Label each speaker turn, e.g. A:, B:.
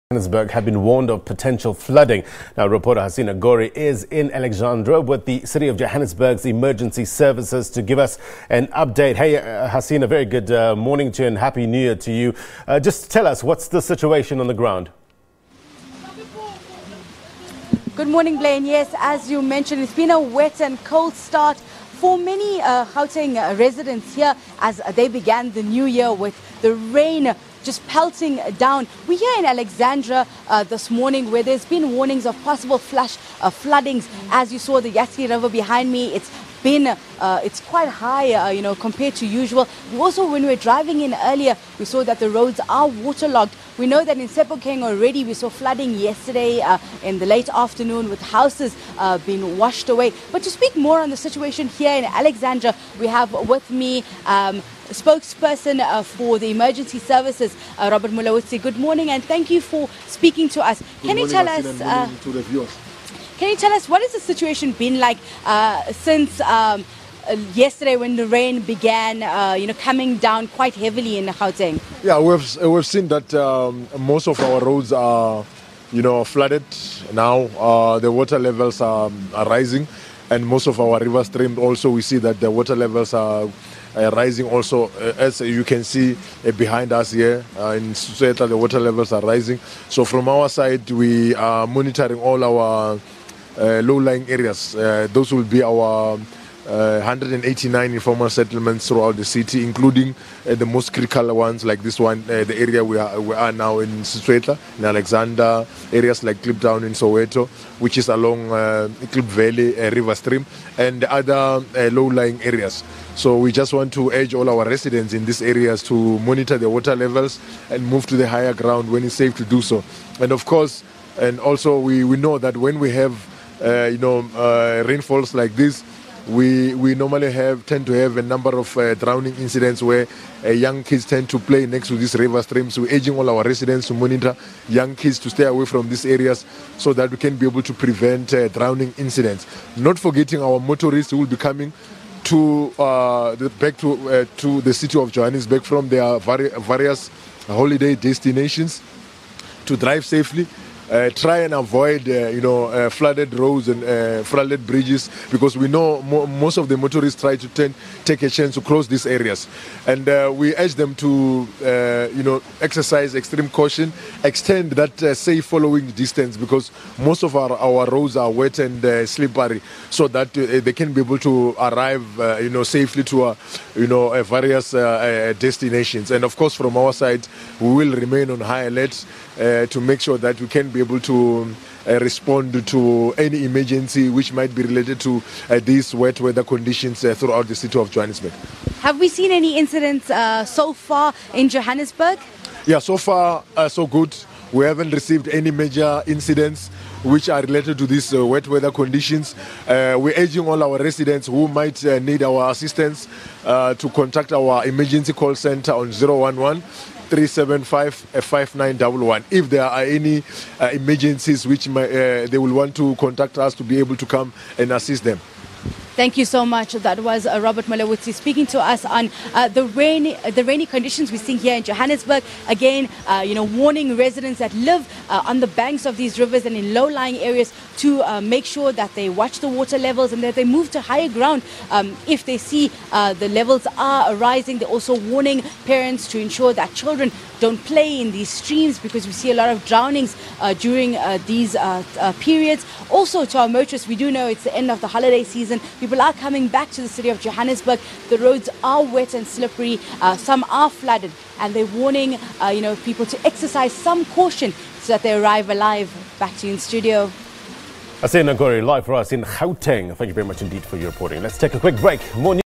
A: Johannesburg have been warned of potential flooding. Now, reporter Hasina Gori is in Alexandra with the City of Johannesburg's emergency services to give us an update. Hey, Hasina, very good morning to you and Happy New Year to you. Just tell us, what's the situation on the ground?
B: Good morning, Blaine. Yes, as you mentioned, it's been a wet and cold start for many Gauteng residents here as they began the new year with the rain just pelting down. We're here in Alexandra this morning where there's been warnings of possible flash floodings. As you saw, the Yati River behind me, it's quite high, compared to usual. Also, when we were driving in earlier, we saw that the roads are waterlogged. We know that in Gauteng already we saw flooding yesterday in the late afternoon with houses being washed away. But to speak more on the situation here in Alexandra, we have with me spokesperson for the emergency services, Robert Mulaudzi. Good morning and thank you for speaking to us. Can you tell us what has the situation been like since yesterday when the rain began, coming down quite heavily in Gauteng?
C: Yeah, we've seen that most of our roads are, flooded now. The water levels are rising, and most of our river streams also we see that the water levels are rising also. As you can see behind us here in Suseta, the water levels are rising. So from our side, we are monitoring all our low-lying areas. Those will be our 189 informal settlements throughout the city, including the most critical ones like this one, the area we are now in Suseta, in Alexandra, areas like Kliptown in Soweto, which is along Klip Valley river stream, and other low-lying areas. So we just want to urge all our residents in these areas to monitor the water levels and move to the higher ground when it's safe to do so. And of course, and also we know that when we have rainfalls like this, we normally tend to have a number of drowning incidents where young kids tend to play next to these river streams. We're urging all our residents to monitor young kids to stay away from these areas so that we can be able to prevent drowning incidents. Not forgetting our motorists who will be coming to back to the city of Johannesburg from their various holiday destinations to drive safely. Try and avoid, flooded roads and flooded bridges, because we know most of the motorists try to take a chance to cross these areas. And we urge them to, exercise extreme caution, extend that safe following distance, because most of our roads are wet and slippery, so that they can be able to arrive, safely to, various destinations. And of course, from our side, we will remain on high alert to make sure that we can be able to respond to any emergency which might be related to these wet weather conditions throughout the city of Johannesburg.
B: Have we seen any incidents so far in Johannesburg?
C: Yeah, so far so good. We haven't received any major incidents which are related to these wet weather conditions. We're urging all our residents who might need our assistance to contact our emergency call center on 011 375 5911 if there are any emergencies which they will want to contact us to be able to come and assist them.
B: Thank you so much. That was Robert Mulaudzi speaking to us on the rainy conditions we're seeing here in Johannesburg. Again, warning residents that live on the banks of these rivers and in low-lying areas to make sure that they watch the water levels and that they move to higher ground if they see the levels are rising. They're also warning parents to ensure that children don't play in these streams, because we see a lot of drownings during these periods. Also, to our motorists, we do know it's the end of the holiday season. People are coming back to the city of Johannesburg. The roads are wet and slippery. Some are flooded, and they're warning people to exercise some caution so that they arrive alive. Back to you in studio.
A: Hasina Gori, live for us in Gauteng. Thank you very much indeed for your reporting. Let's take a quick break. More